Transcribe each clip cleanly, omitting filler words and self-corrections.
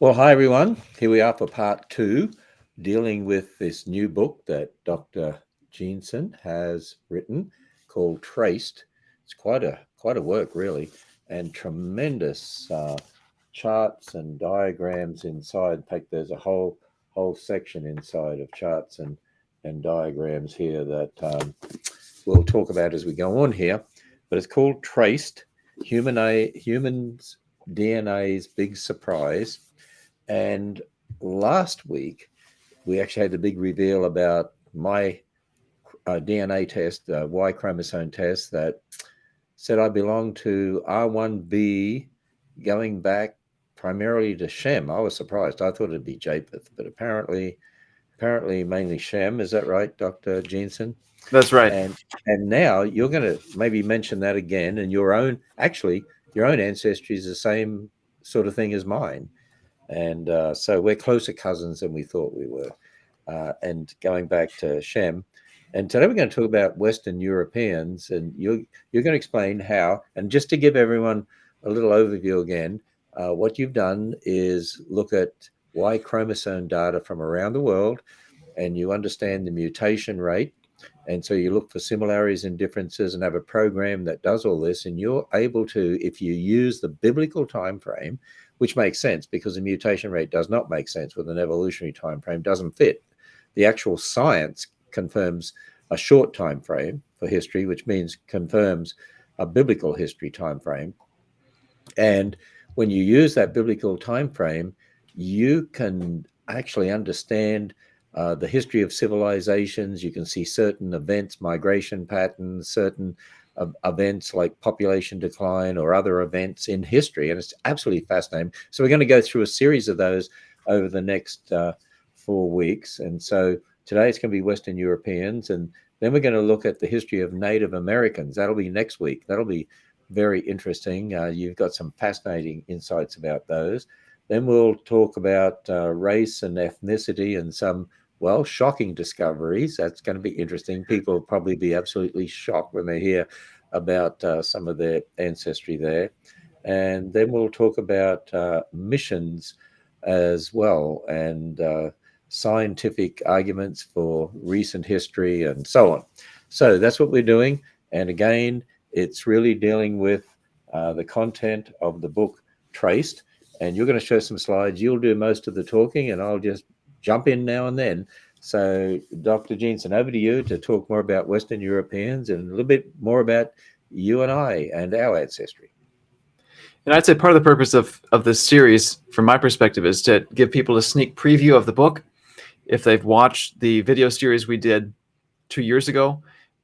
Well, hi everyone. Here we are for part two, dealing with this new book that Dr. Jeanson has written called Traced. It's quite a work, really, and tremendous charts and diagrams inside. In fact, there's a whole section inside of charts and diagrams here that we'll talk about as we go on here. But it's called Traced: Humans DNA's Big Surprise. And last week, we actually had the big reveal about my DNA test, Y chromosome test, that said I belong to R1b going back primarily to Shem. I was surprised. I thought it'd be Japheth, but apparently mainly Shem. Is that right, Dr. Jeanson? That's right. And now you're going to maybe mention that again, and your own ancestry is the same sort of thing as mine. And so we're closer cousins than we thought we were. And going back to Shem, and today we're going to talk about Western Europeans, and you're going to explain how. And just to give everyone a little overview again, what you've done is look at Y chromosome data from around the world, and you understand the mutation rate. And so you look for similarities and differences and have a program that does all this. And you're able to, if you use the biblical time frame, which makes sense because the mutation rate does not make sense with an evolutionary time frame, doesn't fit. The actual science confirms a short time frame for history, which means confirms a biblical history time frame. And when you use that biblical time frame, you can actually understand the history of civilizations. You can see certain events, migration patterns, certain events like population decline or other events in history. And it's absolutely fascinating. So we're going to go through a series of those over the next 4 weeks. And so today it's going to be Western Europeans. And then we're going to look at the history of Native Americans. That'll be next week. That'll be very interesting. You've got some fascinating insights about those. Then we'll talk about race and ethnicity and some, well, shocking discoveries. That's going to be interesting. People will probably be absolutely shocked when they hear about some of their ancestry there. And then we'll talk about missions as well, and scientific arguments for recent history and so on. So that's what we're doing. And again, it's really dealing with the content of the book Traced. And you're going to show some slides. You'll do most of the talking, and I'll just jump in now and then. So, Dr. Jeanson, over to you to talk more about Western Europeans and a little bit more about you and I and our ancestry. And I'd say part of the purpose of this series, from my perspective, is to give people a sneak preview of the book. If they've watched the video series we did 2 years ago,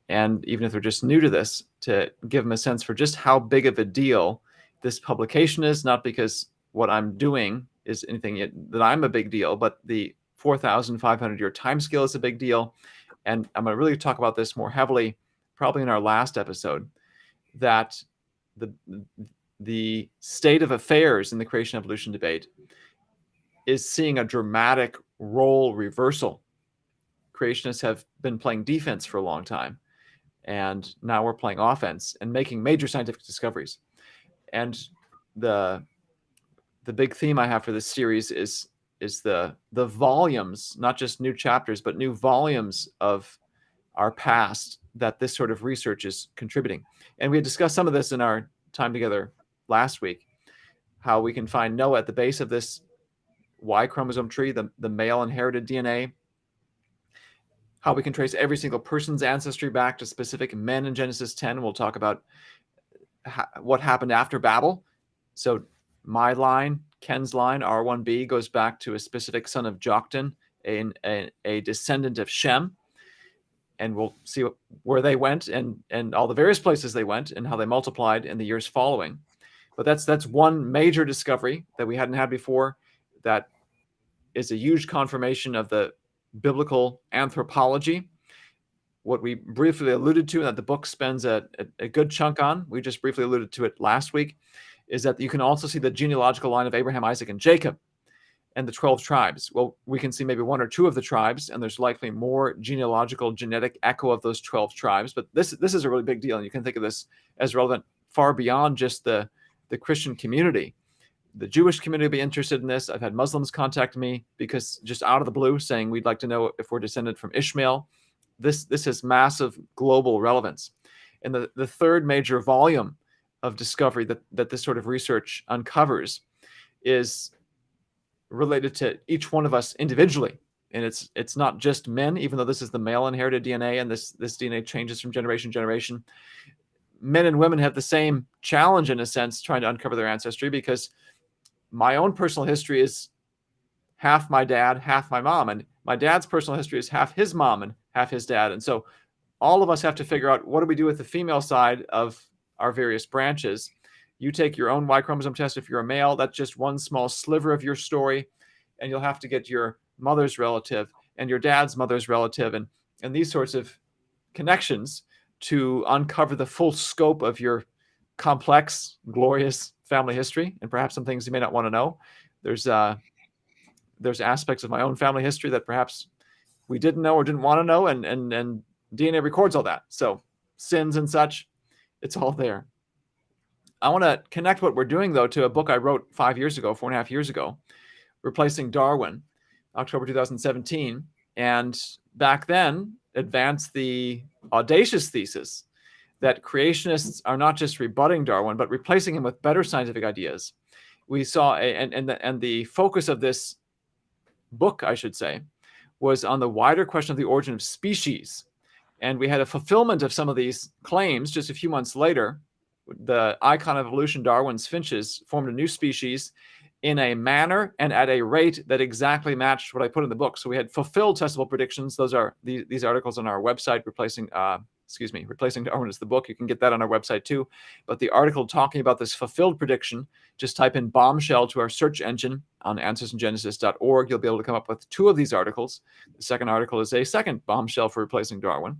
and even if they're just new to this, to give them a sense for just how big of a deal this publication is, not because what I'm doing is anything that I'm a big deal, but the 4,500-year time scale is a big deal. And I'm going to really talk about this more heavily, probably in our last episode, that the state of affairs in the creation evolution debate is seeing a dramatic role reversal. Creationists have been playing defense for a long time, and now we're playing offense and making major scientific discoveries. And the big theme I have for this series is the volumes, not just new chapters, but new volumes of our past that this sort of research is contributing. And we had discussed some of this in our time together last week, how we can find Noah at the base of this Y chromosome tree, the male inherited DNA, how we can trace every single person's ancestry back to specific men in Genesis 10. We'll talk about what happened after Babel. So my line, Ken's line, R1b, goes back to a specific son of Joktan, a descendant of Shem. And we'll see where they went and all the various places they went and how they multiplied in the years following. But that's one major discovery that we hadn't had before, that is a huge confirmation of the biblical anthropology. What we briefly alluded to, and that the book spends a good chunk on, we just briefly alluded to it last week, is that you can also see the genealogical line of Abraham, Isaac, and Jacob, and the 12 tribes. Well, we can see maybe one or two of the tribes, and there's likely more genealogical genetic echo of those 12 tribes. But this is a really big deal, and you can think of this as relevant far beyond just the Christian community. the Jewish community will be interested in this. I've had Muslims contact me because just out of the blue saying we'd like to know if we're descended from Ishmael. This has massive global relevance. And the third major volume of discovery that this sort of research uncovers is related to each one of us individually. And it's not just men, even though this is the male inherited DNA, and this DNA changes from generation to generation. Men and women have the same challenge, in a sense, trying to uncover their ancestry, because my own personal history is half my dad, half my mom. And my dad's personal history is half his mom and half his dad. And so all of us have to figure out, what do we do with the female side of our various branches? You take your own Y chromosome test if you're a male. That's just one small sliver of your story. And you'll have to get your mother's relative and your dad's mother's relative and these sorts of connections to uncover the full scope of your complex, glorious family history, and perhaps some things you may not want to know. There's aspects of my own family history that perhaps we didn't know or didn't want to know, and DNA records all that. So sins and such, it's all there. I want to connect what we're doing, though, to a book I wrote 4.5 years ago, Replacing Darwin, October 2017. And back then, advanced the audacious thesis that creationists are not just rebutting Darwin, but replacing him with better scientific ideas. We saw, and the focus of this book, I should say, was on the wider question of the origin of species. And we had a fulfillment of some of these claims just a few months later. The icon of evolution, Darwin's finches, formed a new species in a manner and at a rate that exactly matched what I put in the book. So we had fulfilled testable predictions. Those are these articles on our website. Replacing Darwin is the book. You can get that on our website too. But the article talking about this fulfilled prediction, just type in bombshell to our search engine on answersandgenesis.org. You'll be able to come up with 2 of these articles. The second article is a second bombshell for replacing Darwin.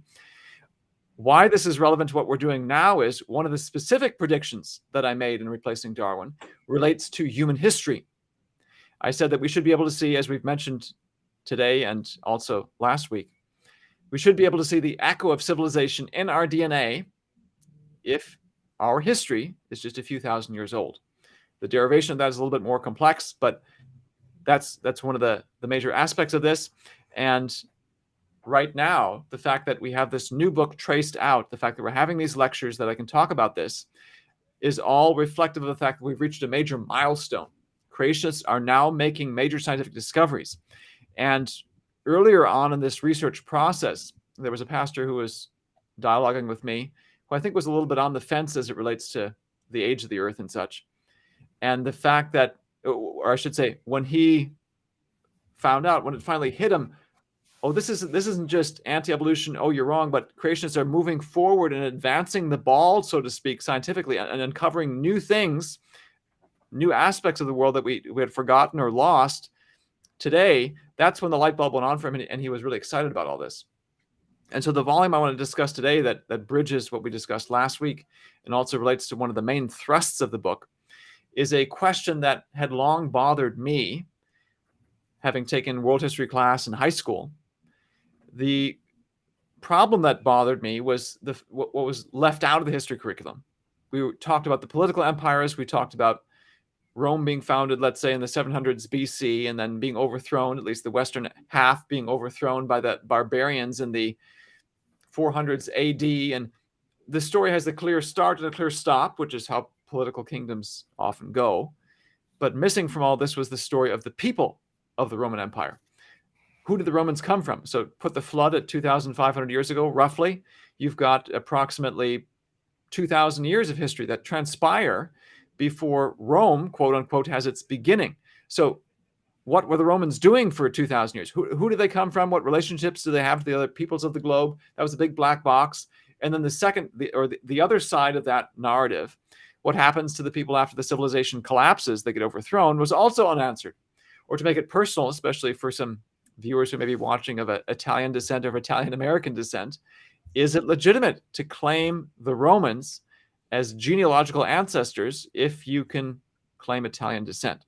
Why this is relevant to what we're doing now is one of the specific predictions that I made in Replacing Darwin relates to human history. I said that we should be able to see, as we've mentioned today and also last week, we should be able to see the echo of civilization in our DNA if our history is just a few thousand years old. The derivation of that is a little bit more complex, but that's one of the major aspects of this. And right now, the fact that we have this new book traced out, the fact that we're having these lectures that I can talk about this, is all reflective of the fact that we've reached a major milestone. Creationists are now making major scientific discoveries. And earlier on in this research process, there was a pastor who was dialoguing with me, who I think was a little bit on the fence as it relates to the age of the earth and such. And the fact that, or I should say, when he found out, when it finally hit him, oh, this isn't just anti-evolution, oh, you're wrong, but creationists are moving forward and advancing the ball, so to speak, scientifically, and uncovering new things, new aspects of the world that we had forgotten or lost. Today, that's when the light bulb went on for him, and he was really excited about all this. And so the volume I want to discuss today that bridges what we discussed last week and also relates to one of the main thrusts of the book is a question that had long bothered me, having taken world history class in high school. The problem that bothered me was what was left out of the history curriculum. We talked about the political empires. We talked about Rome being founded, let's say, in the 700s BC, and then being overthrown, at least the western half being overthrown by the barbarians in the 400s AD. And the story has a clear start and a clear stop, which is how political kingdoms often go. But missing from all this was the story of the people of the Roman Empire. Who did the Romans come from? So put the flood at 2,500 years ago, roughly. You've got approximately 2,000 years of history that transpire before Rome, quote unquote, has its beginning. So what were the Romans doing for 2,000 years? Who did they come from? What relationships do they have to the other peoples of the globe? That was a big black box. And then the other side of that narrative, what happens to the people after the civilization collapses, they get overthrown, was also unanswered. Or to make it personal, especially for some viewers who may be watching of Italian descent or Italian American descent, is it legitimate to claim the Romans as genealogical ancestors if you can claim Italian descent?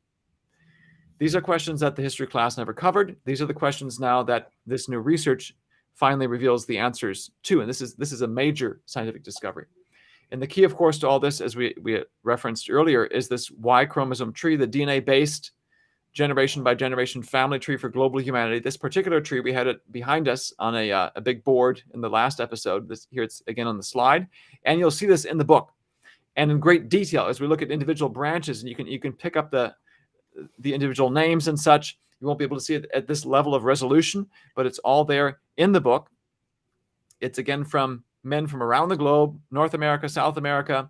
These are questions that the history class never covered. These are the questions now that this new research finally reveals the answers to, and this is a major scientific discovery. And the key, of course, to all this, as we referenced earlier, is this Y chromosome tree, the DNA-based generation by generation family tree for global humanity. This particular tree, we had it behind us on a big board in the last episode. Here it's again on the slide. And you'll see this in the book and in great detail as we look at individual branches. And you can pick up the individual names and such. You won't be able to see it at this level of resolution, but it's all there in the book. It's again from men from around the globe: North America, South America,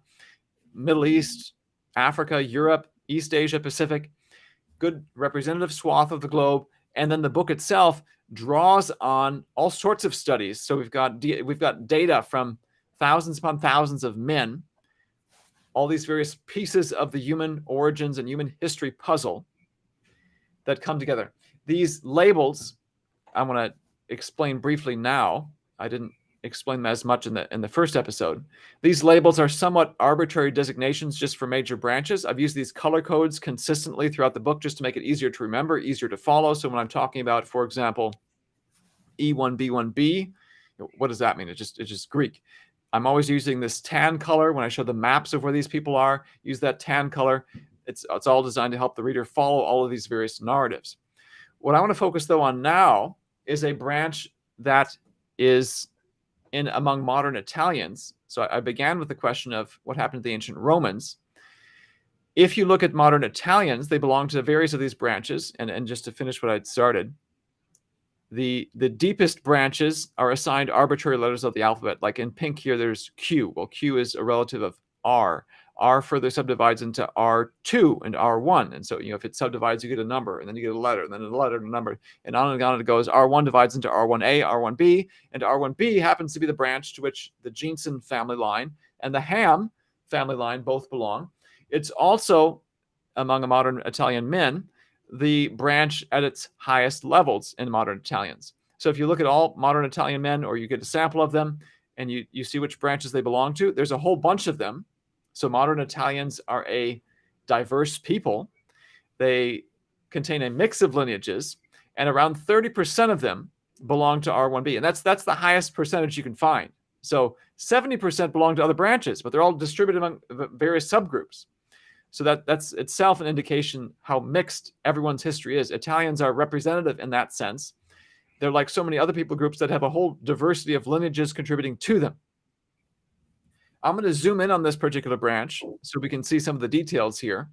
Middle East, Africa, Europe, East Asia, Pacific. Good representative swath of the globe. And then the book itself draws on all sorts of studies. So we've got data from thousands upon thousands of men, all these various pieces of the human origins and human history puzzle that come together. These labels, I want to explain briefly now. I didn't explain them as much in the first episode. These labels are somewhat arbitrary designations just for major branches. I've used these color codes consistently throughout the book just to make it easier to remember, easier to follow. So when I'm talking about, for example, E1B1B, what does that mean? It's just Greek. I'm always using this tan color when I show the maps of where these people are. Use that tan color. It's all designed to help the reader follow all of these various narratives. What I want to focus, though, on now is a branch that is in among modern Italians. So I began with the question of what happened to the ancient Romans. If you look at modern Italians, they belong to various of these branches. And just to finish what I'd started, the deepest branches are assigned arbitrary letters of the alphabet. Like in pink here, there's Q. Well, Q is a relative of R. R further subdivides into R2 and R1. And so, if it subdivides, you get a number, and then you get a letter, and then a letter and a number, and on it goes. R1 divides into R1A, R1B, and R1B happens to be the branch to which the Jeanson family line and the Ham family line both belong. It's also, among modern Italian men, the branch at its highest levels in modern Italians. So if you look at all modern Italian men, or you get a sample of them, and you see which branches they belong to, there's a whole bunch of them. So modern Italians are a diverse people. They contain a mix of lineages, and around 30% of them belong to R1B. And that's the highest percentage you can find. So 70% belong to other branches, but they're all distributed among various subgroups. So that's itself an indication how mixed everyone's history is. Italians are representative in that sense. They're like so many other people groups that have a whole diversity of lineages contributing to them. I'm going to zoom in on this particular branch so we can see some of the details here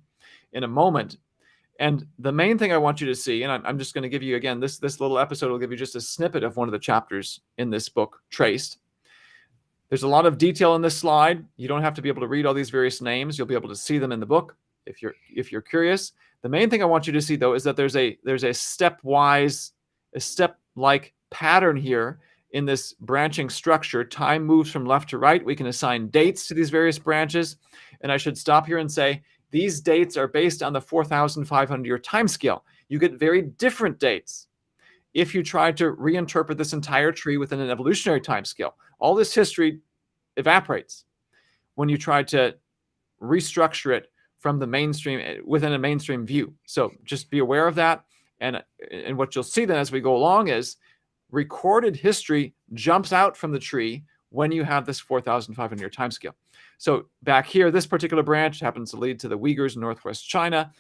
in a moment. And the main thing I want you to see, and I'm just going to give you, again, this little episode will give you just a snippet of one of the chapters in this book, Traced. There's a lot of detail in this slide. You don't have to be able to read all these various names. You'll be able to see them in the book if you're curious. The main thing I want you to see, though, is that there's a stepwise, a step-like pattern here in this branching structure. Time moves from left to right. We can assign dates to these various branches. And I should stop here and say, these dates are based on the 4,500-year time scale. You get very different dates if you try to reinterpret this entire tree within an evolutionary time scale. All this history evaporates when you try to restructure it from the mainstream, within a mainstream view. So just be aware of that. And what you'll see then as we go along is recorded history jumps out from the tree when you have this 4,500-year time scale. So back here, this particular branch happens to lead to the Uyghurs in northwest China,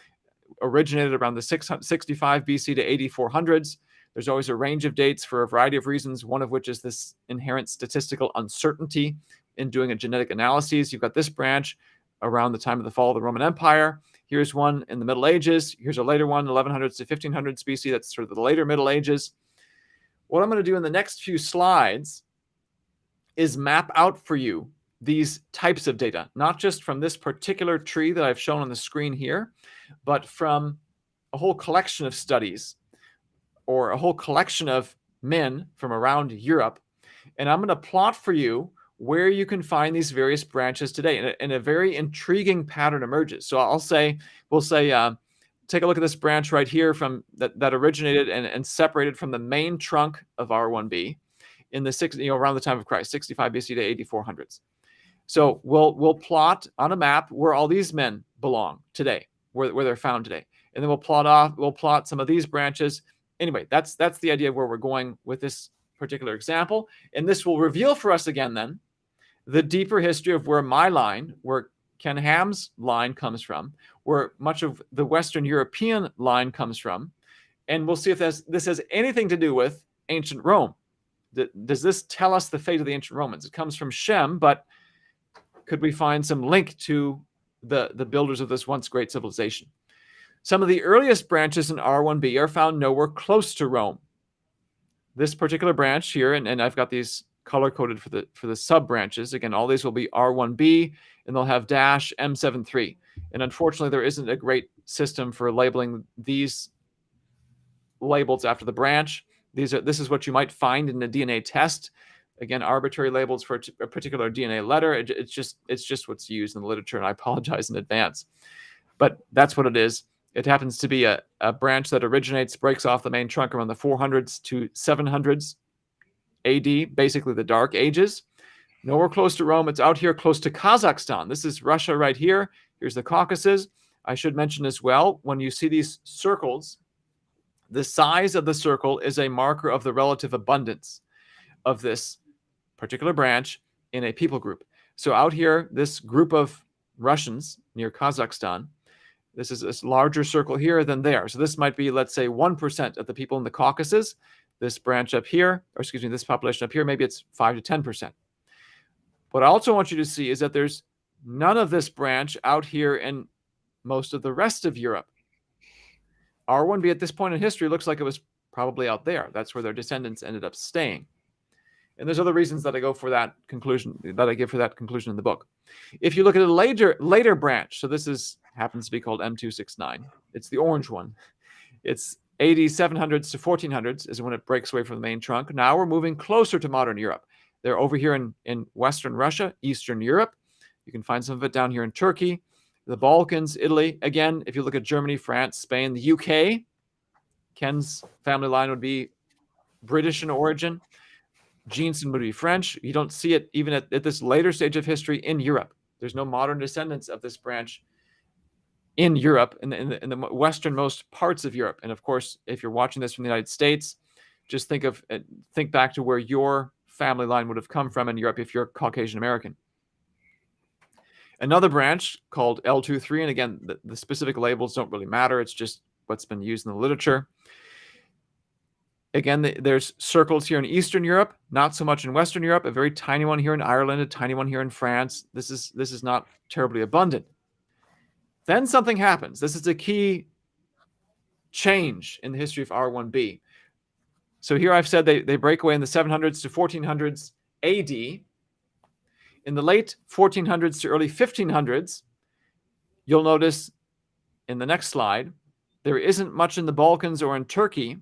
originated around the 665 BC to 8400s. There's always a range of dates for a variety of reasons, one of which is this inherent statistical uncertainty in doing a genetic analysis. You've got this branch around the time of the fall of the Roman Empire. Here's one in the Middle Ages. Here's a later one, 1100s to 1500s BC. That's sort of the later Middle Ages. What I'm going to do in the next few slides is map out for you these types of data, not just from this particular tree that I've shown on the screen here, but from a whole collection of studies or a whole collection of men from around Europe. And I'm going to plot for you where you can find these various branches today. And a very intriguing pattern emerges. So we'll say, take a look at this branch right here from that originated and separated from the main trunk of R1B in the around the time of Christ, 65 BC to 8400s. So we'll plot on a map where all these men belong today, where they're found today, and then we'll plot some of these branches. Anyway, that's the idea of where we're going with this particular example, and this will reveal for us again then the deeper history of where my line, where Ken Ham's line comes from, where much of the Western European line comes from, and we'll see if this has anything to do with ancient Rome. Does this tell us the fate of the ancient Romans? It comes from Shem, but could we find some link to the builders of this once great civilization? Some of the earliest branches in R1b are found nowhere close to Rome. This particular branch here, and I've got these color-coded for the sub-branches. Again, all these will be R1b, and they'll have dash M73. And unfortunately, there isn't a great system for labeling these labels after the branch. This is what you might find in a DNA test. Again, arbitrary labels for a particular DNA letter. It's just what's used in the literature, and I apologize in advance. But that's what it is. It happens to be a branch that breaks off the main trunk around the 400s to 700s AD, basically the Dark Ages. Nowhere close to Rome. It's out here close to Kazakhstan. This is Russia right here. Here's the Caucasus. I should mention as well, when you see these circles, the size of the circle is a marker of the relative abundance of this particular branch in a people group. So out here, this group of Russians near Kazakhstan, this is a larger circle here than there. So this might be, let's say, 1% of the people in the Caucasus. This branch up here, or excuse me, this population up here, maybe it's 5 to 10%. What I also want you to see is that there's none of this branch out here in most of the rest of Europe. R1b at this point in history looks like it was probably out there. That's where their descendants ended up staying. And there's other reasons that I give for that conclusion in the book. If you look at a later branch, so this happens to be called M269. It's the orange one. It's AD 700s to 1400s is when it breaks away from the main trunk. Now we're moving closer to modern Europe. They're over here in Western Russia, Eastern Europe. You can find some of it down here in Turkey, the Balkans, Italy. Again, if you look at Germany, France, Spain, the UK, Ken's family line would be British in origin. Jeanson would be French. You don't see it even at this later stage of history in Europe. There's no modern descendants of this branch in Europe, in the westernmost parts of Europe. And of course, if you're watching this from the United States, just think back to where your family line would have come from in Europe if you're Caucasian American. Another branch called L23, and again, the specific labels don't really matter. It's just what's been used in the literature. Again, there's circles here in Eastern Europe, not so much in Western Europe, a very tiny one here in Ireland, a tiny one here in France. This is not terribly abundant. Then something happens. This is a key change in the history of R1b. So here I've said they break away in the 700s to 1400s AD. In the late 1400s to early 1500s, you'll notice in the next slide, there isn't much in the Balkans or in Turkey,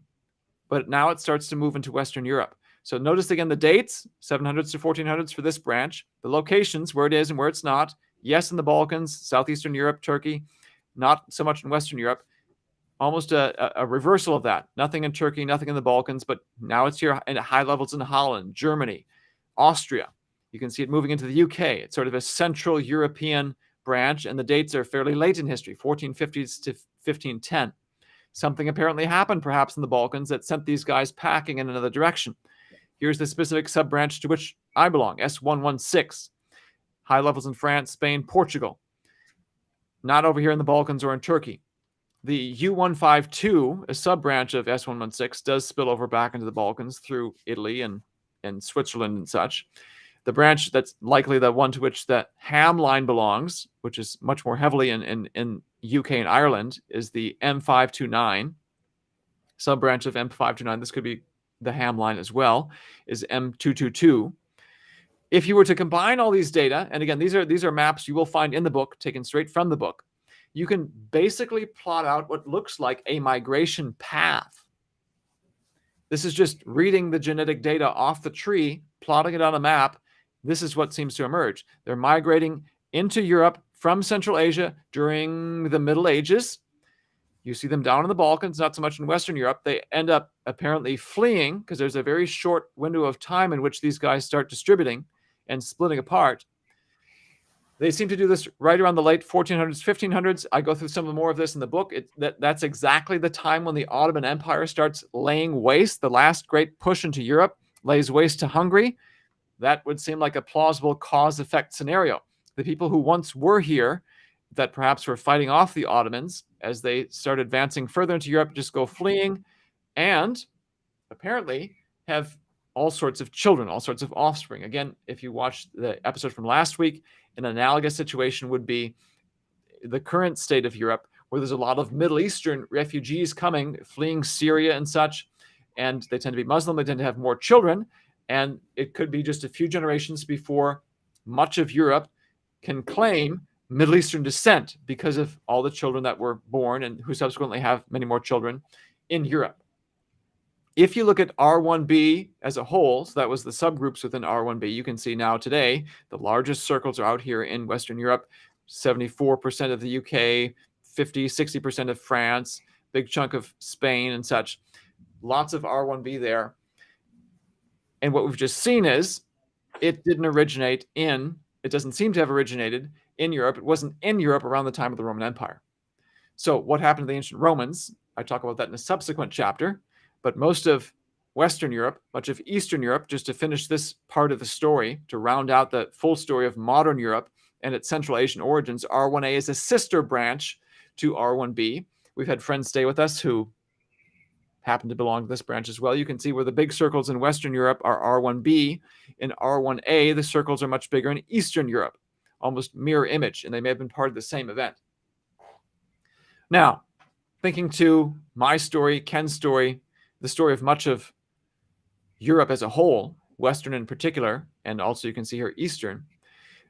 but now it starts to move into Western Europe. So notice again the dates, 700s to 1400s for this branch, the locations, where it is and where it's not. Yes, in the Balkans, Southeastern Europe, Turkey, not so much in Western Europe. Almost a reversal of that. Nothing in Turkey, nothing in the Balkans, but now it's here at high levels in Holland, Germany, Austria. You can see it moving into the UK. It's sort of a Central European branch, and the dates are fairly late in history, 1450s to 1510. Something apparently happened perhaps in the Balkans that sent these guys packing in another direction. Here's the specific sub-branch to which I belong, S116. High levels in France, Spain, Portugal. Not over here in the Balkans or in Turkey. The U152, a sub-branch of S116, does spill over back into the Balkans through Italy and Switzerland and such. The branch that's likely the one to which the Ham line belongs, which is much more heavily in UK and Ireland, is the M529, sub-branch of M529. This could be the Ham line as well, is M222. If you were to combine all these data, and again, these are maps you will find in the book, taken straight from the book, you can basically plot out what looks like a migration path. This is just reading the genetic data off the tree, plotting it on a map. This is what seems to emerge. They're migrating into Europe from Central Asia during the Middle Ages. You see them down in the Balkans, not so much in Western Europe. They end up apparently fleeing because there's a very short window of time in which these guys start distributing and splitting apart. They seem to do this right around the late 1400s, 1500s. I go through some more of this in the book. That's exactly the time when the Ottoman Empire starts laying waste. The last great push into Europe lays waste to Hungary. That would seem like a plausible cause-effect scenario. The people who once were here that perhaps were fighting off the Ottomans as they start advancing further into Europe just go fleeing, and apparently have all sorts of children, all sorts of offspring. Again, if you watch the episode from last week, an analogous situation would be the current state of Europe, where there's a lot of Middle Eastern refugees coming, fleeing Syria and such, and they tend to be Muslim, they tend to have more children, and it could be just a few generations before much of Europe can claim Middle Eastern descent because of all the children that were born and who subsequently have many more children in Europe. If you look at R1b as a whole, so that was the subgroups within R1b, you can see now today the largest circles are out here in Western Europe, 74% of the UK, 50, 60% of France, big chunk of Spain and such. Lots of R1b there. And what we've just seen is it doesn't seem to have originated in Europe. It wasn't in Europe around the time of the Roman Empire. So what happened to the ancient Romans? I talk about that in a subsequent chapter. But most of Western Europe, much of Eastern Europe, just to finish this part of the story, to round out the full story of modern Europe and its Central Asian origins, R1a is a sister branch to R1b. We've had friends stay with us who happen to belong to this branch as well. You can see where the big circles in Western Europe are R1b. In R1a, the circles are much bigger in Eastern Europe, almost mirror image, and they may have been part of the same event. Now, thinking to my story, Ken's story, the story of much of Europe as a whole, Western in particular, and also you can see here Eastern,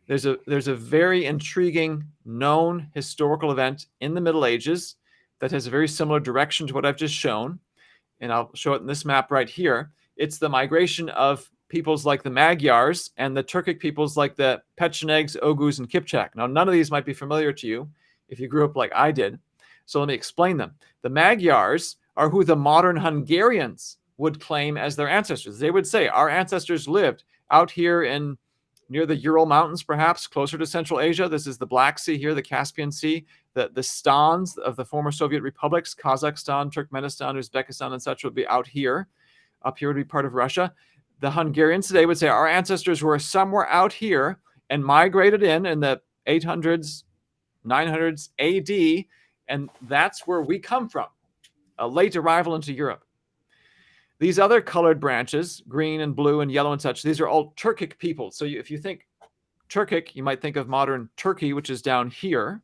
there's a very intriguing known historical event in the Middle Ages that has a very similar direction to what I've just shown, and I'll show it in this map right here. It's the migration of peoples like the Magyars and the Turkic peoples like the Pechenegs, Oghuz, and Kipchak. Now, none of these might be familiar to you if you grew up like I did, so let me explain them. The Magyars are who the modern Hungarians would claim as their ancestors. They would say, our ancestors lived out here near the Ural Mountains, perhaps, closer to Central Asia. This is the Black Sea here, the Caspian Sea. The stans of the former Soviet republics, Kazakhstan, Turkmenistan, Uzbekistan, and such would be out here. Up here would be part of Russia. The Hungarians today would say, our ancestors were somewhere out here and migrated in the 800s, 900s AD, and that's where we come from. A late arrival into Europe. These other colored branches, green and blue and yellow and such, these are all Turkic people. So if you think Turkic, you might think of modern Turkey, which is down here.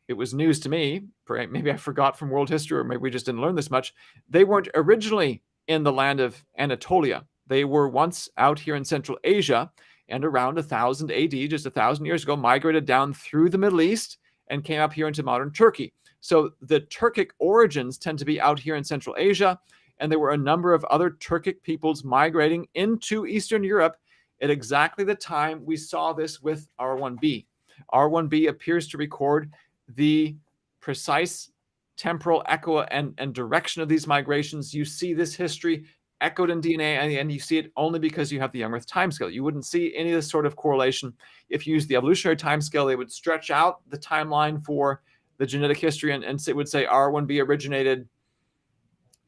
It was news to me. Maybe I forgot from world history, or maybe we just didn't learn this much. They weren't originally in the land of Anatolia. They were once out here in Central Asia, and around 1000 AD, just 1,000 years ago, migrated down through the Middle East and came up here into modern Turkey. So the Turkic origins tend to be out here in Central Asia, and there were a number of other Turkic peoples migrating into Eastern Europe at exactly the time we saw this with R1b. R1b appears to record the precise temporal echo and direction of these migrations. You see this history echoed in DNA, and you see it only because you have the young Earth timescale. You wouldn't see any of this sort of correlation if you use the evolutionary timescale. They would stretch out the timeline for the genetic history, and it would say R1b originated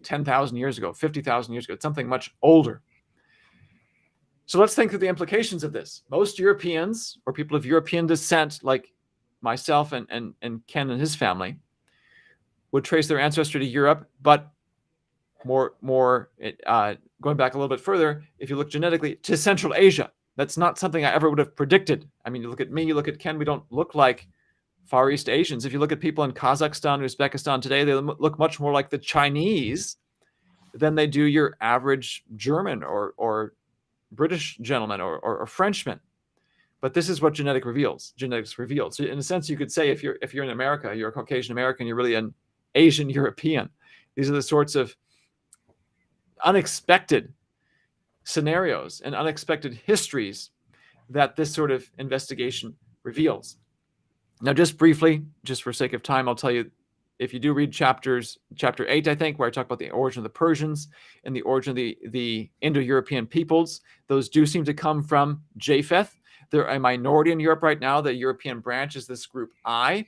10,000 years ago, 50,000 years ago, something much older. So let's think of the implications of this. Most Europeans or people of European descent, like myself and Ken and his family, would trace their ancestry to Europe, but more going back a little bit further, if you look genetically, to Central Asia. That's not something I ever would have predicted. I mean, you look at me, you look at Ken, we don't look like Far East Asians. If you look at people in Kazakhstan, Uzbekistan today, they look much more like the Chinese than they do your average German or British gentleman or Frenchman. But this is what genetics reveals. So in a sense, you could say if you're in America, you're a Caucasian American, you're really an Asian European. These are the sorts of unexpected scenarios and unexpected histories that this sort of investigation reveals. Now, just briefly, just for sake of time, I'll tell you, if you do read chapter 8, I think, where I talk about the origin of the Persians and the origin of the Indo-European peoples, those do seem to come from Japheth. They're a minority in Europe right now. The European branch is this group I.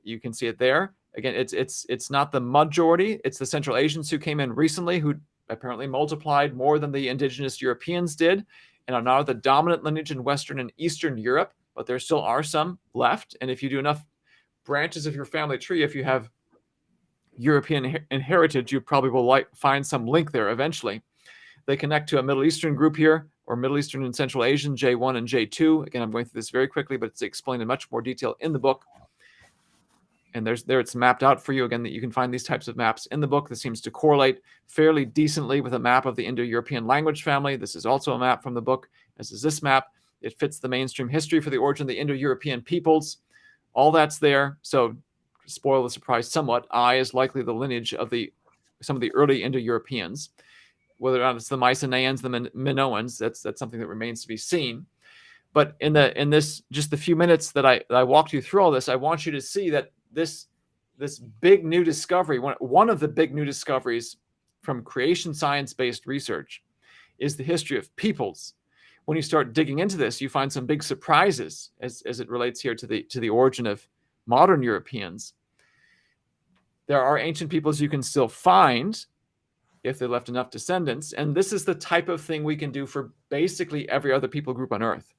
You can see it there. Again, it's not the majority. It's the Central Asians who came in recently, who apparently multiplied more than the indigenous Europeans did. and are now the dominant lineage in Western and Eastern Europe, but there still are some left. And if you do enough branches of your family tree, if you have European heritage, you probably will find some link there eventually. They connect to a Middle Eastern group here, or Middle Eastern and Central Asian, J1 and J2. Again, I'm going through this very quickly, but it's explained in much more detail in the book. And there it's mapped out for you again, that you can find these types of maps in the book. This seems to correlate fairly decently with a map of the Indo-European language family. This is also a map from the book, as is this map. It fits the mainstream history for the origin of the Indo-European peoples. All that's there. So, spoil the surprise somewhat, I is likely the lineage of some of the early Indo-Europeans. Whether or not it's the Mycenaeans, the Minoans, that's something that remains to be seen. But in this just the few minutes that I walked you through all this, I want you to see that this big new discovery, one of the big new discoveries from creation science-based research, is the history of peoples. When you start digging into this, you find some big surprises as it relates here to the origin of modern Europeans. There are ancient peoples you can still find if they left enough descendants, and this is the type of thing we can do for basically every other people group on Earth,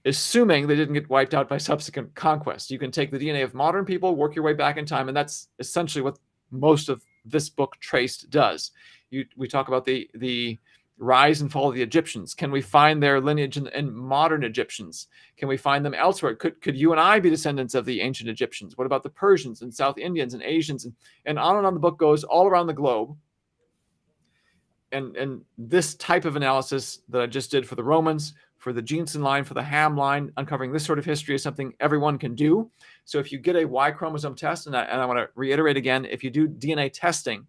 assuming they didn't get wiped out by subsequent conquest. You can take the DNA of modern people, work your way back in time, and that's essentially what most of this book, Traced, does. We talk about the rise and fall of the Egyptians. Can we find their lineage in modern Egyptians? Can we find them elsewhere? Could you and I be descendants of the ancient Egyptians? What about the Persians and South Indians and Asians? And on the book goes all around the globe. And this type of analysis that I just did for the Romans, for the Jeanson line, for the Ham line, uncovering this sort of history is something everyone can do. So if you get a Y chromosome test, and I want to reiterate again, if you do DNA testing,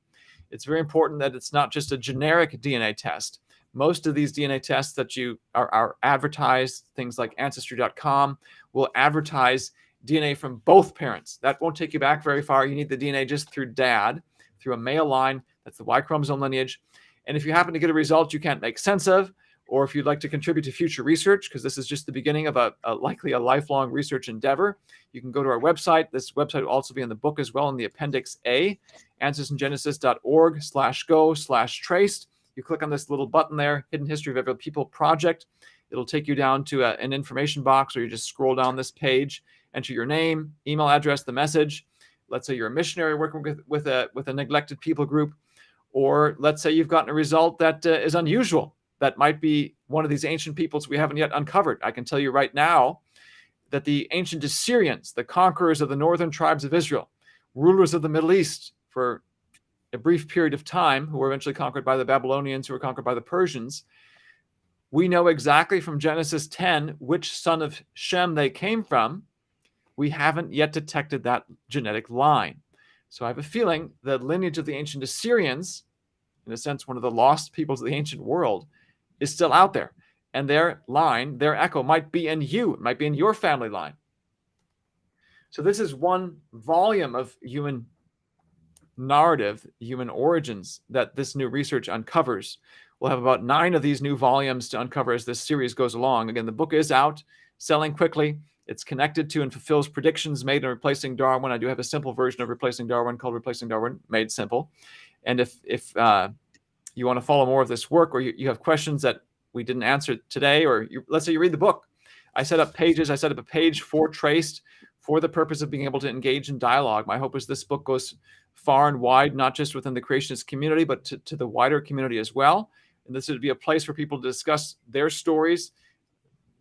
it's very important that it's not just a generic DNA test. Most of these DNA tests that you are advertised, things like Ancestry.com, will advertise DNA from both parents. That won't take you back very far. You need the DNA just through dad, through a male line. That's the Y chromosome lineage. And if you happen to get a result you can't make sense of, or if you'd like to contribute to future research, because this is just the beginning of likely a lifelong research endeavor, you can go to our website. This website will also be in the book as well in the Appendix A, ancestsandgenesis.org/go/traced. You click on this little button there, Hidden History of Every People Project. It'll take you down to an information box, or you just scroll down this page, enter your name, email address, the message. Let's say you're a missionary working with a neglected people group, or let's say you've gotten a result that is unusual. That might be one of these ancient peoples we haven't yet uncovered. I can tell you right now that the ancient Assyrians, the conquerors of the northern tribes of Israel, rulers of the Middle East for a brief period of time, who were eventually conquered by the Babylonians, who were conquered by the Persians, we know exactly from Genesis 10 which son of Shem they came from. We haven't yet detected that genetic line. So I have a feeling the lineage of the ancient Assyrians, in a sense, one of the lost peoples of the ancient world, is still out there. And their line, their echo, might be in you. It might be in your family line. So this is one volume of human narrative, human origins, that this new research uncovers. We'll have about 9 of these new volumes to uncover as this series goes along. Again, the book is out, selling quickly. It's connected to and fulfills predictions made in Replacing Darwin. I do have a simple version of Replacing Darwin called Replacing Darwin Made Simple. And if you want to follow more of this work, or you have questions that we didn't answer today, or let's say you read the book, I set up pages. I set up a page for Traced for the purpose of being able to engage in dialogue. My hope is this book goes far and wide, not just within the creationist community, but to the wider community as well. And this would be a place for people to discuss their stories,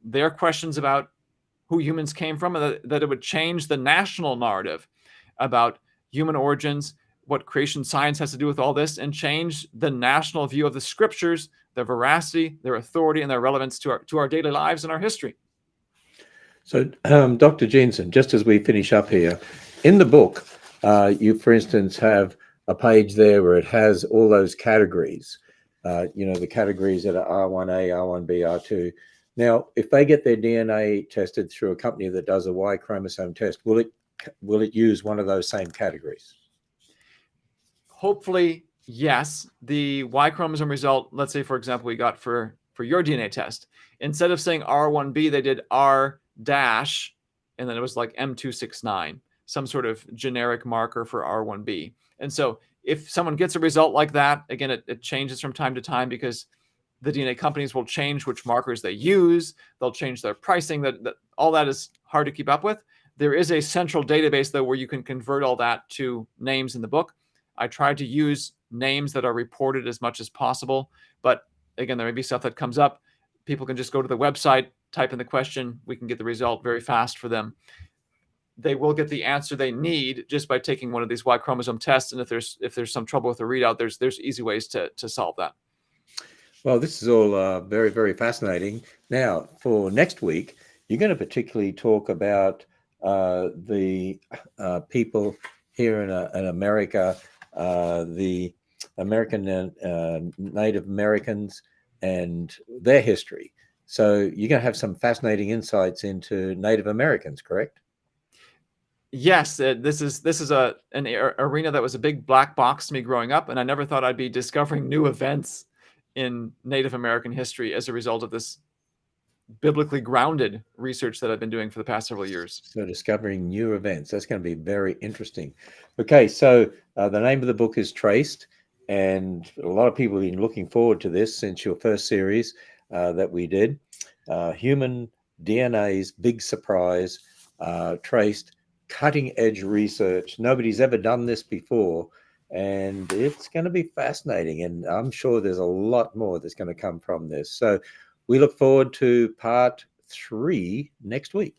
their questions about who humans came from, and that it would change the national narrative about human origins, what creation science has to do with all this, and change the national view of the scriptures, their veracity, their authority, and their relevance to our daily lives and our history. So, Dr. Jeanson, just as we finish up here, in the book, you, for instance, have a page there where it has all those categories, the categories that are R1A, R1B, R2. Now, if they get their DNA tested through a company that does a Y chromosome test, will it use one of those same categories? Hopefully, yes. The Y chromosome result, let's say, for example, we got for your DNA test, instead of saying R1B, they did R dash, and then it was like M269, some sort of generic marker for R1B. And so if someone gets a result like that, again, it changes from time to time because the DNA companies will change which markers they use. They'll change their pricing. All that is hard to keep up with. There is a central database, though, where you can convert all that to names in the book. I tried to use names that are reported as much as possible. But again, there may be stuff that comes up. People can just go to the website, type in the question. We can get the result very fast for them. They will get the answer they need just by taking one of these Y chromosome tests. And if there's some trouble with the readout, there's easy ways to solve that. Well, this is all very, very fascinating. Now, for next week, you're going to particularly talk about the people here in America, the American Native Americans and their history. So you're going to have some fascinating insights into Native Americans, correct? Yes, this is an arena that was a big black box to me growing up, and I never thought I'd be discovering new events in Native American history as a result of this biblically grounded research that I've been doing for the past several years. So discovering new events, that's going to be very interesting. Okay, so the name of the book is Traced, and a lot of people have been looking forward to this since your first series that we did. Human DNA's Big Surprise, Traced, cutting edge research. Nobody's ever done this before, and it's going to be fascinating, and I'm sure there's a lot more that's going to come from this. So we look forward to part 3 next week.